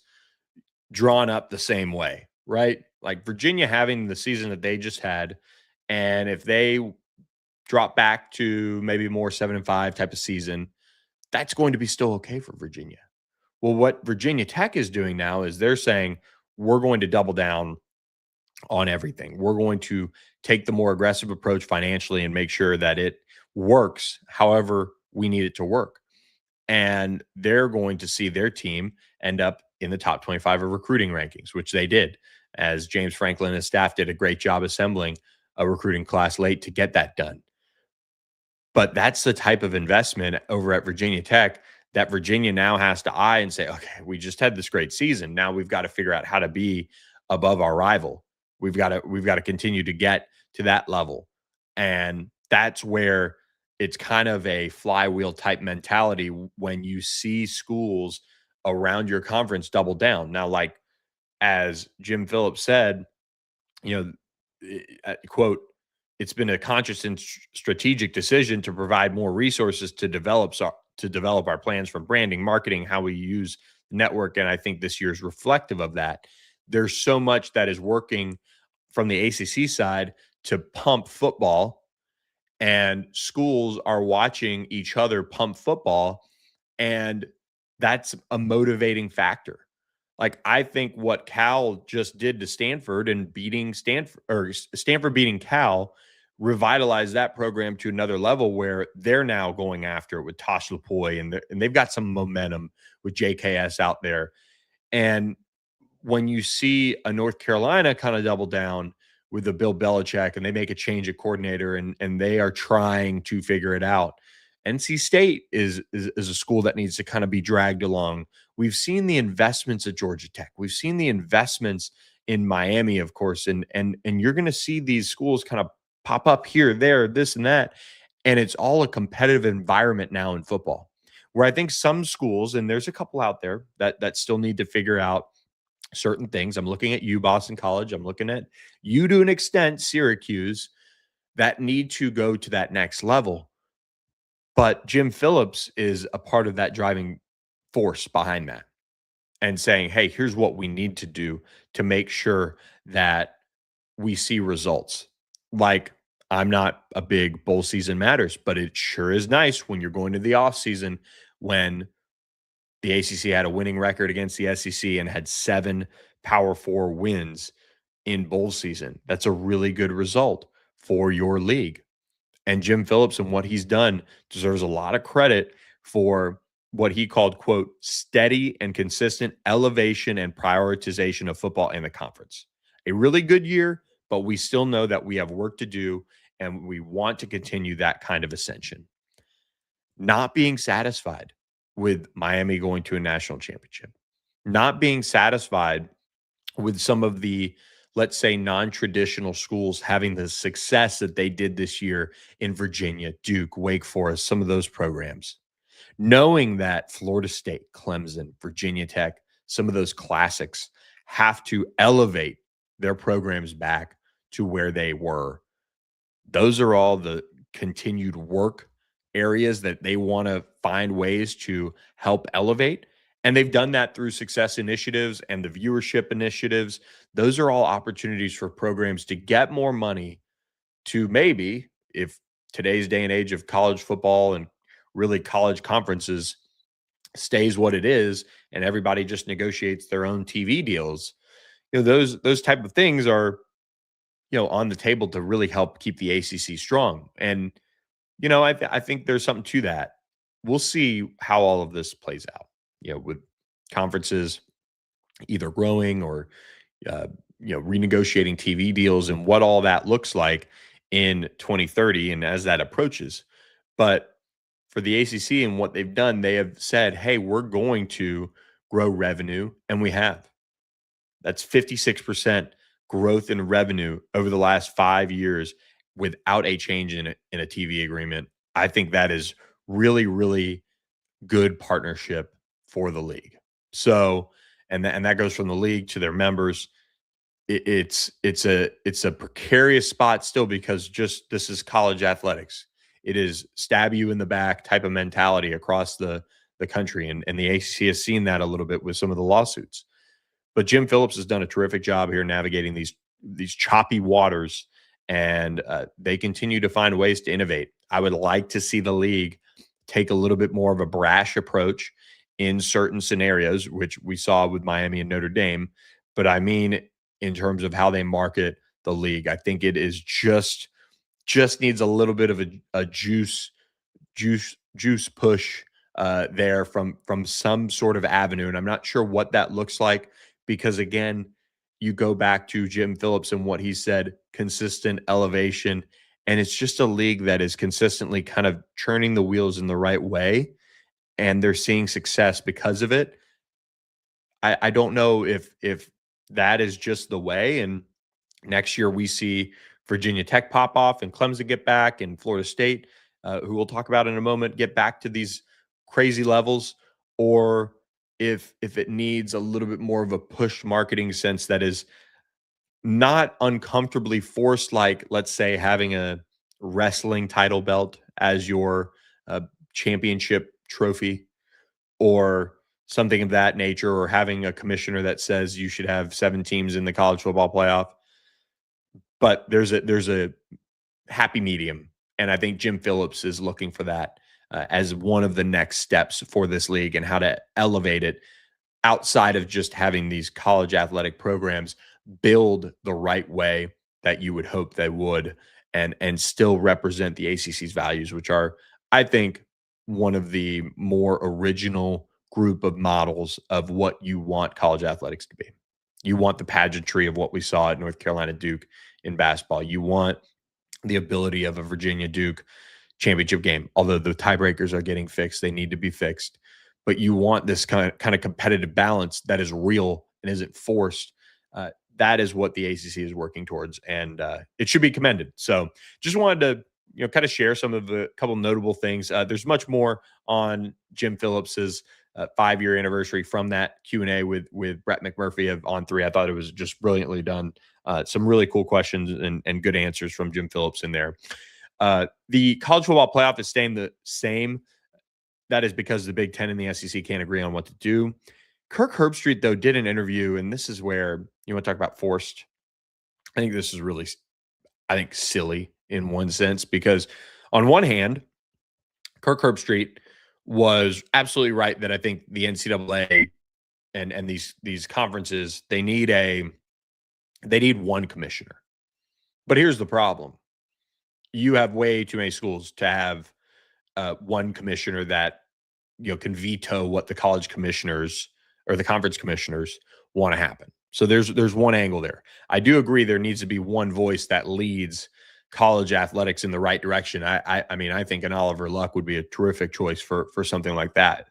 drawn up the same way, right? Like Virginia having the season that they just had, and if they drop back to maybe more 7-5 type of season, that's going to be still okay for Virginia. Well, what Virginia Tech is doing now is they're saying, we're going to double down on everything. We're going to take the more aggressive approach financially and make sure that it works however we need it to work. And they're going to see their team end up in the top 25 of recruiting rankings, which they did, as James Franklin and his staff did a great job assembling a recruiting class late to get that done. But that's the type of investment over at Virginia Tech that Virginia now has to eye and say, okay, we just had this great season. Now we've got to figure out how to be above our rival. We've got to continue to get to that level. And that's where it's kind of a flywheel type mentality when you see schools around your conference double down. Now, like as Jim Phillips said, quote, it's been a conscious and strategic decision to provide more resources to develop our plans for branding, marketing, how we use the network. And I think this year is reflective of that. There's so much that is working from the ACC side to pump football, and schools are watching each other pump football. And that's a motivating factor. Like, I think what Cal just did to Stanford and beating Stanford beating Cal revitalized that program to another level where they're now going after it with Tosh Lapoy, and they've got some momentum with JKS out there. And when you see a North Carolina kind of double down with the Bill Belichick and they make a change at coordinator and they are trying to figure it out, NC State is a school that needs to kind of be dragged along. We've seen the investments at Georgia Tech. We've seen the investments in Miami, of course, and you're going to see these schools kind of pop up here, there, this and that, and it's all a competitive environment now in football, where I think some schools, and there's a couple out there that still need to figure out certain things. I'm looking at you, Boston College. I'm looking at you to an extent, Syracuse, that need to go to that next level. But Jim Phillips is a part of that driving force behind that and saying, hey, here's what we need to do to make sure that we see results. Like, I'm not a big bowl season matters, but it sure is nice when you're going to the off season when the ACC had a winning record against the SEC and had 7 Power 4 wins in bowl season. That's a really good result for your league. And Jim Phillips and what he's done deserves a lot of credit for what he called, quote, steady and consistent elevation and prioritization of football in the conference. A really good year, but we still know that we have work to do, and we want to continue that kind of ascension. Not being satisfied with Miami going to a national championship, not being satisfied with some of the, let's say, non-traditional schools having the success that they did this year in Virginia, Duke, Wake Forest, some of those programs. Knowing that Florida State, Clemson, Virginia Tech, some of those classics have to elevate their programs back to where they were. Those are all the continued work areas that they want to find ways to help elevate. And they've done that through success initiatives and the viewership initiatives. Those are all opportunities for programs to get more money to maybe, if today's day and age of college football and really college conferences stays what it is and everybody just negotiates their own TV deals, those type of things are, on the table to really help keep the ACC strong. And, I think there's something to that. We'll see how all of this plays out, with conferences either growing or, renegotiating TV deals and what all that looks like in 2030 and as that approaches. But for the ACC and what they've done, they have said, hey, we're going to grow revenue, and we have. That's 56% growth in revenue over the last 5 years without a change in a TV agreement. I think that is really, really good partnership for the league. So, and that goes from the league to their members. It's a precarious spot still, because just this is college athletics. It is stab you in the back type of mentality across the country, and the ACC has seen that a little bit with some of the lawsuits. But Jim Phillips has done a terrific job here navigating these choppy waters, and they continue to find ways to innovate. I would like to see the league take a little bit more of a brash approach in certain scenarios, which we saw with Miami and Notre Dame. But I mean, in terms of how they market the league, I think it is just needs a little bit of a juice push there from some sort of avenue. And I'm not sure what that looks like, because again, you go back to Jim Phillips and what he said, consistent elevation. And it's just a league that is consistently kind of churning the wheels in the right way, and they're seeing success because of it. I don't know if that is just the way. And next year we see Virginia Tech pop off and Clemson get back, and Florida State, who we'll talk about in a moment, get back to these crazy levels, or if it needs a little bit more of a push marketing sense that is not uncomfortably forced, like, let's say, having a wrestling title belt as your championship trophy, or something of that nature, or having a commissioner that says you should have 7 teams in the college football playoff. But there's a happy medium, and I think Jim Phillips is looking for that as one of the next steps for this league, and how to elevate it outside of just having these college athletic programs build the right way that you would hope they would, and still represent the ACC's values, which are, I think, one of the more original group of models of what you want college athletics to be. You want the pageantry of what we saw at North Carolina Duke in basketball. You want the ability of a Virginia Duke championship game. Although the tiebreakers are getting fixed, they need to be fixed. But you want this kind of competitive balance that is real and isn't forced. That is what the ACC is working towards, and it should be commended. So just wanted to kind of share some of the couple notable things. There's much more on Jim Phillips's 5-year anniversary from that Q&A with Brett McMurphy of On3. I thought it was just brilliantly done. Some really cool questions and good answers from Jim Phillips in there. The college football playoff is staying the same. That is because the Big Ten and the SEC can't agree on what to do. Kirk Herbstreit, though, did an interview, and this is where you want to talk about forced. I think this is really, silly in one sense, because on one hand, Kirk Herbstreit was absolutely right that I think the NCAA and these conferences, they need one commissioner. But here's the problem. You have way too many schools to have one commissioner that can veto what the college commissioners or the conference commissioners want to happen. So there's one angle there. I do agree there needs to be one voice that leads college athletics in the right direction. I mean, I think an Oliver Luck would be a terrific choice for something like that.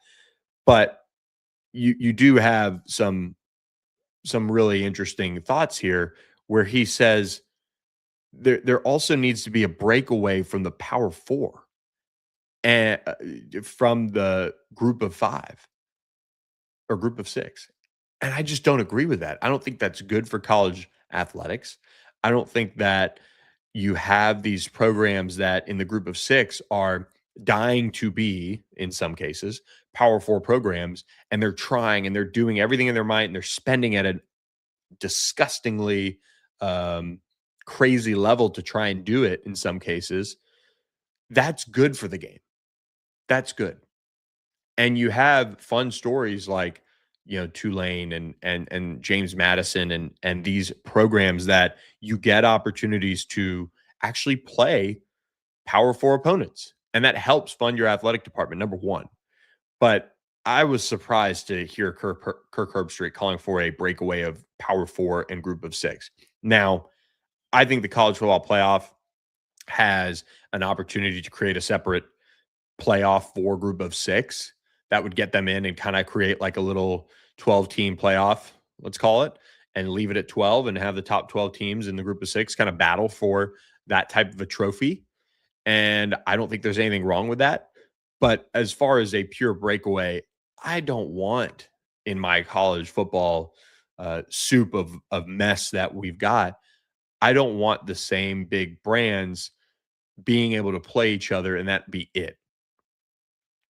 But you do have some really interesting thoughts here, where he says there also needs to be a breakaway from the Power Four and from the Group of 5 or Group of 6. And I just don't agree with that. I don't think that's good for college athletics. I don't think that you have these programs that in the Group of 6 are dying to be, in some cases, Power 4 programs, and they're trying and they're doing everything in their might, and they're spending at a disgustingly crazy level to try and do it in some cases. That's good for the game. That's good. And you have fun stories like, Tulane and James Madison and these programs that you get opportunities to actually play Power 4 opponents. And that helps fund your athletic department, number one. But I was surprised to hear Kirk Herbstreit calling for a breakaway of Power 4 and Group of 6. Now, I think the college football playoff has an opportunity to create a separate playoff for Group of 6 that would get them in and kind of create like a little 12-team playoff, let's call it. and leave it at 12 and have the top 12 teams in the group of 6 kind of battle for that type of a trophy. And I don't think there's anything wrong with that. But as far as a pure breakaway, I don't want in my college football soup of mess that we've got. I don't want the same big brands being able to play each other and that be it.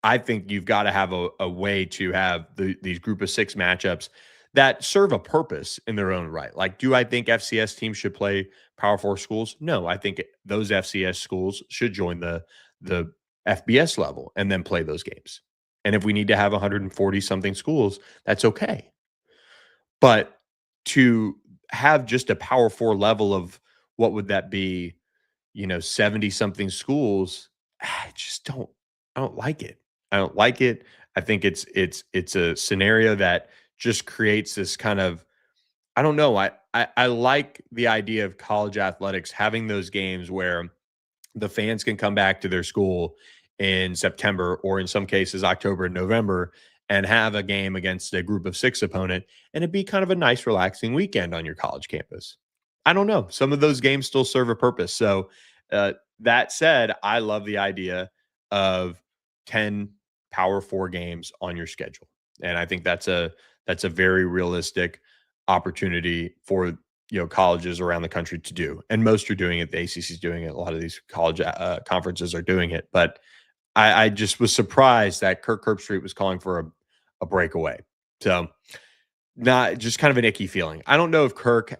I think you've got to have a way to have these group of 6 matchups that serve a purpose in their own right. Like, do I think FCS teams should play Power 4 schools? No, I think those FCS schools should join the FBS level and then play those games. And if we need to have 140 something schools, that's okay. But to have just a Power 4 level of what would that be, 70 something schools, I don't like it. I don't like it. I think it's a scenario that just creates this kind of, I don't know. I like the idea of college athletics having those games where the fans can come back to their school in September, or in some cases October and November, and have a game against a group of 6 opponent, and it'd be kind of a nice relaxing weekend on your college campus. I don't know. Some of those games still serve a purpose. So that said, I love the idea of 10 Power 4 games on your schedule. And I think that's a very realistic opportunity for colleges around the country to do. And most are doing it. The ACC is doing it. A lot of these college conferences are doing it. But I just was surprised that Kirk Herbstreit was calling for a breakaway. So not just kind of an icky feeling. I don't know if Kirk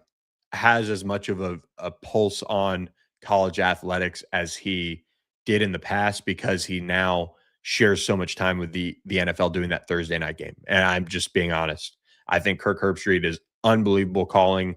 has as much of a pulse on college athletics as he did in the past, because he now shares so much time with the NFL doing that Thursday night game. And I'm just being honest. I think Kirk Herbstreit is unbelievable calling,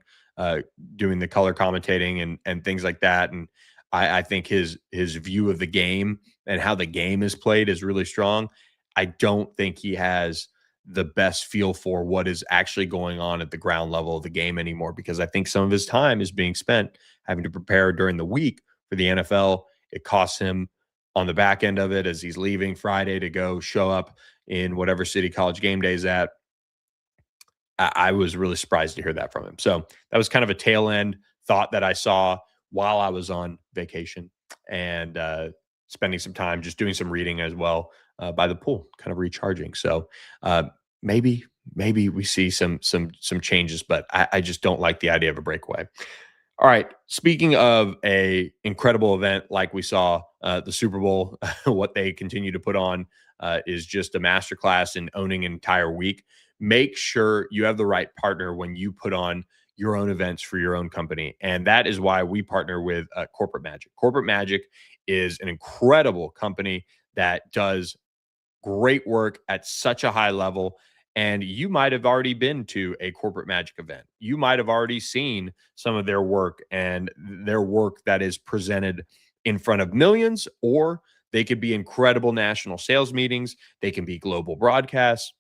doing the color commentating and things like that. And I think his view of the game and how the game is played is really strong. I don't think he has the best feel for what is actually going on at the ground level of the game anymore, because I think some of his time is being spent having to prepare during the week for the NFL. It costs him on the back end of it as he's leaving Friday to go show up in whatever city College Game Day is at. I was really surprised to hear that from him. So that was kind of a tail end thought that I saw while I was on vacation, and spending some time just doing some reading as well by the pool, kind of recharging. So maybe we see some changes, but I just don't like the idea of a breakaway. All right. Speaking of a incredible event like we saw, the Super Bowl, what they continue to put on is just a masterclass in owning an entire week. Make sure you have the right partner when you put on your own events for your own company. And that is why we partner with Corporate Magic. Corporate Magic is an incredible company that does great work at such a high level. And you might have already been to a Corporate Magic event. You might have already seen some of their work, and their work that is presented in front of millions, or they could be incredible national sales meetings. They can be global broadcasts,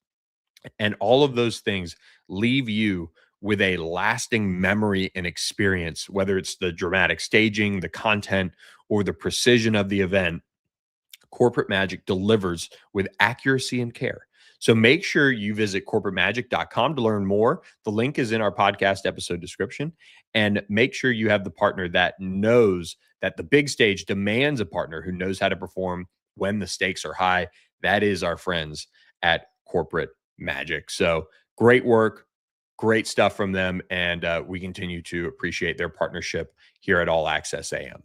and all of those things leave you with a lasting memory and experience, whether it's the dramatic staging, the content, or the precision of the event. Corporate Magic delivers with accuracy and care. So make sure you visit corporatemagic.com to learn more. The link is in our podcast episode description. And make sure you have the partner that knows that the big stage demands a partner who knows how to perform when the stakes are high. That is our friends at Corporate Magic. So great work, great stuff from them. And we continue to appreciate their partnership here at All Access AM.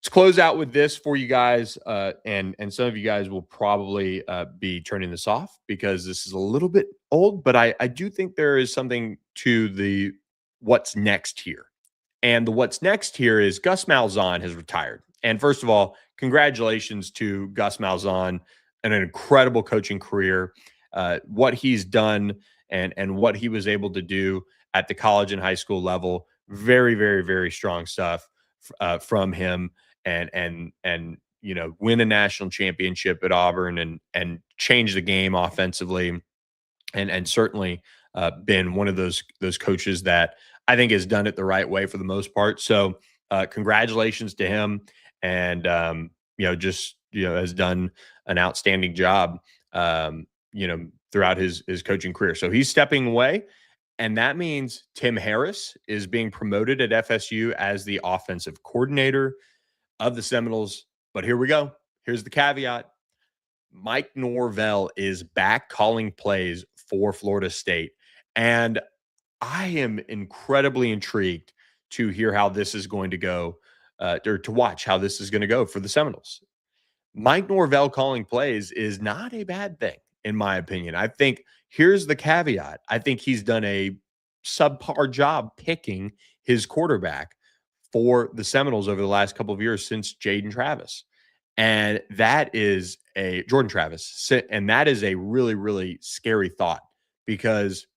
Let's close out with this for you guys, and some of you guys will probably be turning this off because this is a little bit old, but I do think there is something to the what's next here. And the what's next here is Gus Malzahn has retired. And first of all, congratulations to Gus Malzahn, an incredible coaching career, what he's done and what he was able to do at the college and high school level. Very, very, very strong stuff from him. And win a national championship at Auburn and change the game offensively, and certainly been one of those coaches that I think has done it the right way for the most part. So congratulations to him, and has done an outstanding job throughout his coaching career. So he's stepping away, And that means Tim Harris is being promoted at FSU as the offensive coordinator of the Seminoles. But here we go. Here's the caveat. Mike Norvell is back calling plays for Florida State. And I am incredibly intrigued to hear how this is going to go, or to watch how this is going to go for the Seminoles. Mike Norvell calling plays is not a bad thing, in my opinion. I think here's the caveat. I think he's done a subpar job picking his quarterback for the Seminoles over the last couple of years since Jordan Travis. And that is Jordan Travis. And that is a really, really scary thought, because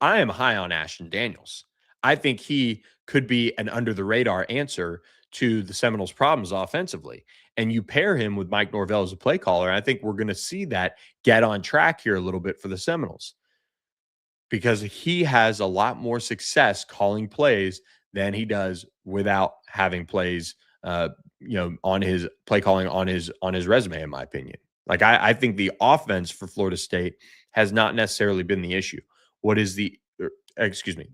I am high on Ashton Daniels. I think he could be an under the radar answer to the Seminoles' problems offensively. And you pair him with Mike Norvell as a play caller, I think we're going to see that get on track here a little bit for the Seminoles, because he has a lot more success calling plays than he does without having plays, on his play calling on his resume, in my opinion. Like I think the offense for Florida State has not necessarily been the issue. The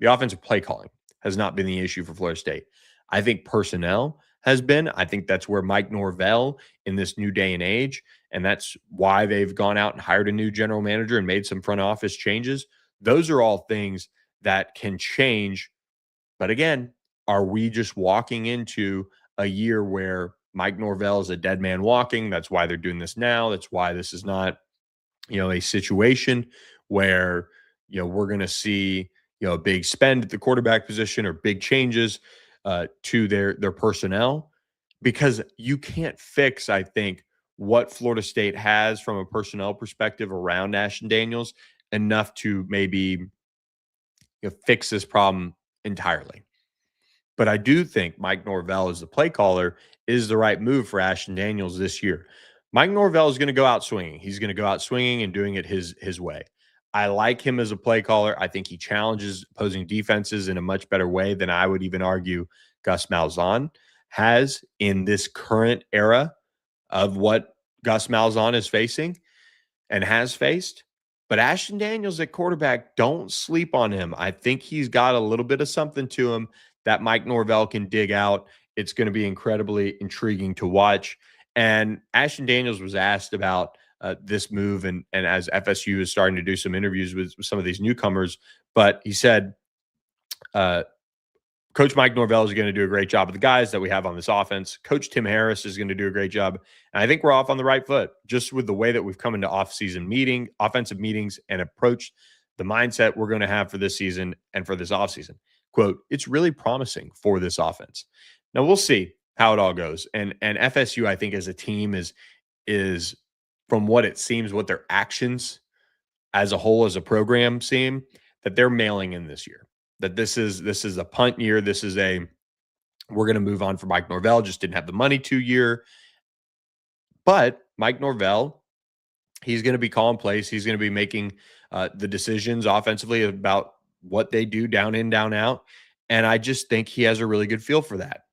offensive play calling has not been the issue for Florida State. I think personnel has been. I think that's where Mike Norvell in this new day and age, and that's why they've gone out and hired a new general manager and made some front office changes. Those are all things that can change. But again, are we just walking into a year where Mike Norvell is a dead man walking? That's why they're doing this now. That's why this is not, a situation where, we're going to see, a big spend at the quarterback position or big changes to their personnel, because you can't fix, I think, what Florida State has from a personnel perspective around Ashton Daniels enough to maybe fix this problem entirely. But I do think Mike Norvell as the play caller is the right move for Ashton Daniels this year. Mike Norvell is going to go out swinging. He's going to go out swinging and doing it his way. I like him as a play caller. I think he challenges opposing defenses in a much better way than I would even argue Gus Malzahn has in this current era of what Gus Malzahn is facing and has faced. But Ashton Daniels at quarterback, don't sleep on him. I think he's got a little bit of something to him that Mike Norvell can dig out. It's going to be incredibly intriguing to watch. And Ashton Daniels was asked about this move, and as FSU is starting to do some interviews with some of these newcomers, but he said, Coach Mike Norvell is going to do a great job with the guys that we have on this offense. Coach Tim Harris is going to do a great job. And I think we're off on the right foot just with the way that we've come into offseason offensive meetings and approached the mindset we're going to have for this season and for this offseason. Quote, it's really promising for this offense. Now we'll see how it all goes. And FSU, I think, as a team is from what it seems, what their actions as a whole, as a program seem, that they're mailing in this year. That this is a punt year. This is we're going to move on for Mike Norvell. Just didn't have the money 2 year. But Mike Norvell, he's going to be calling plays. He's going to be making the decisions offensively about what they do down in, down out. And I just think he has a really good feel for that.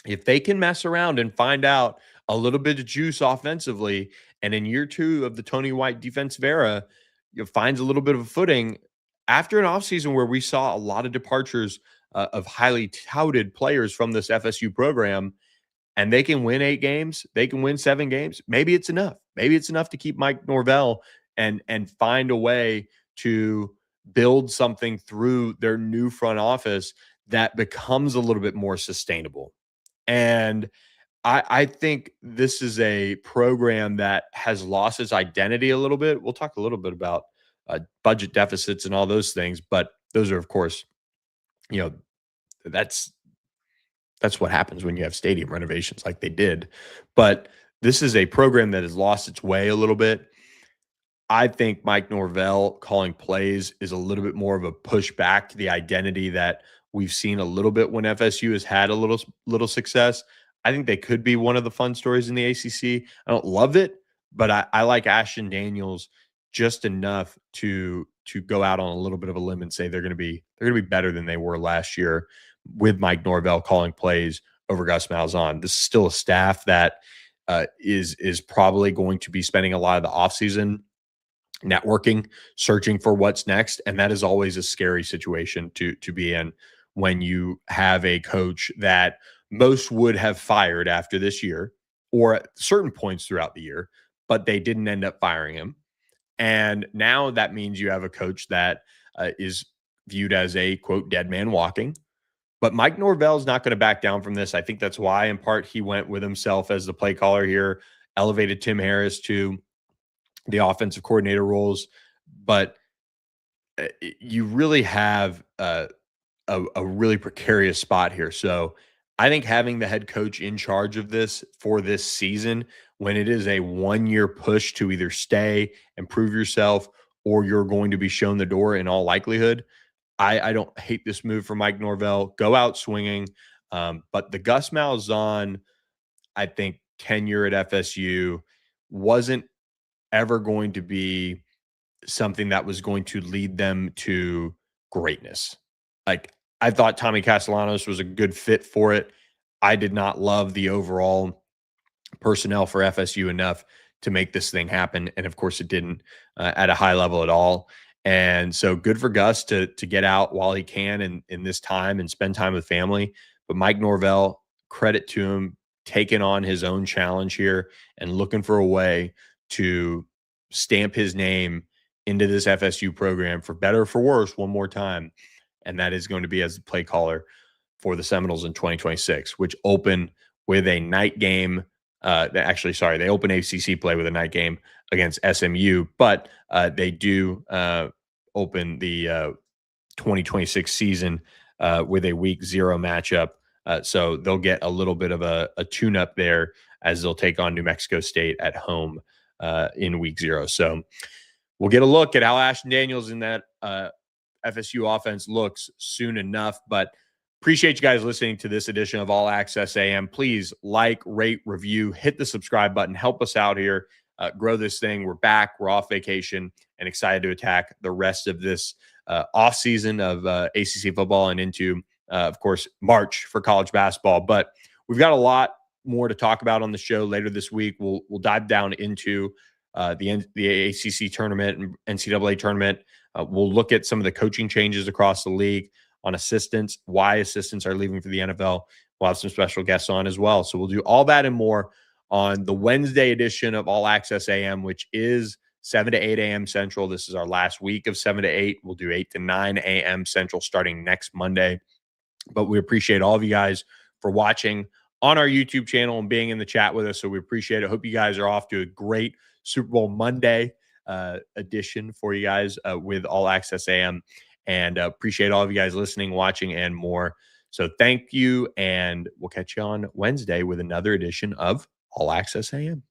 If they can mess around and find out a little bit of juice offensively, and in year 2 of the Tony White defensive era, finds a little bit of a footing after an offseason where we saw a lot of departures of highly touted players from this FSU program, and they can win 8 games, they can win 7 games, maybe it's enough. Maybe it's enough to keep Mike Norvell and find a way to build something through their new front office that becomes a little bit more sustainable. And I think this is a program that has lost its identity a little bit. We'll talk a little bit about budget deficits and all those things, but those are, of course, that's what happens when you have stadium renovations like they did. But this is a program that has lost its way a little bit. I think Mike Norvell calling plays is a little bit more of a pushback to the identity that we've seen a little bit when FSU has had a little success. I think they could be one of the fun stories in the ACC. I don't love it, but I like Ashton Daniels just enough to go out on a little bit of a limb and say they're going to be better than they were last year with Mike Norvell calling plays over Gus Malzahn. This is still a staff that is probably going to be spending a lot of the offseason networking, searching for what's next. And that is always a scary situation to be in when you have a coach that most would have fired after this year or at certain points throughout the year, but they didn't end up firing him. And now that means you have a coach that is viewed as a quote dead man walking. But Mike Norvell is not going to back down from this. I think that's why, in part, he went with himself as the play caller here, elevated Tim Harris to the offensive coordinator roles. But you really have a really precarious spot here. So I think having the head coach in charge of this for this season, when it is a 1-year push to either stay and prove yourself, or you're going to be shown the door in all likelihood, I don't hate this move for Mike Norvell. Go out swinging. But the Gus Malzahn, I think, tenure at FSU wasn't ever going to be something that was going to lead them to greatness. Like, I thought Tommy Castellanos was a good fit for it. I did not love the overall personnel for FSU enough to make this thing happen. And of course it didn't at a high level at all. And so good for Gus to get out while he can in this time and spend time with family. But Mike Norvell, credit to him, taking on his own challenge here and looking for a way to stamp his name into this FSU program for better or for worse one more time. And that is going to be as the play caller for the Seminoles in 2026, which open with a night game. They open ACC play with a night game against SMU, but they do open the 2026 season with a week 0 matchup. So they'll get a little bit of a tune-up there as they'll take on New Mexico State at home in week 0. So we'll get a look at how Ashton Daniels in that FSU offense looks soon enough. But appreciate you guys listening to this edition of All Access AM. Please like, rate, review, hit the subscribe button. Help us out here. Grow this thing. We're back. We're off vacation and excited to attack the rest of this off season of ACC football and into, of course, March for college basketball. But we've got a lot more to talk about on the show later this week. We'll dive down into the ACC tournament and NCAA tournament. We'll look at some of the coaching changes across the league on assistants, why assistants are leaving for the NFL. We'll have some special guests on as well. So we'll do all that and more on the Wednesday edition of All Access AM, which is 7 to 8 a.m. Central. This is our last week of 7 to 8. We'll do 8 to 9 a.m. Central starting next Monday. But we appreciate all of you guys for watching on our YouTube channel and being in the chat with us. So we appreciate it. Hope you guys are off to a great Super Bowl Monday edition for you guys with All Access AM. And appreciate all of you guys listening, watching, and more. So thank you, and we'll catch you on Wednesday with another edition of All Access AM.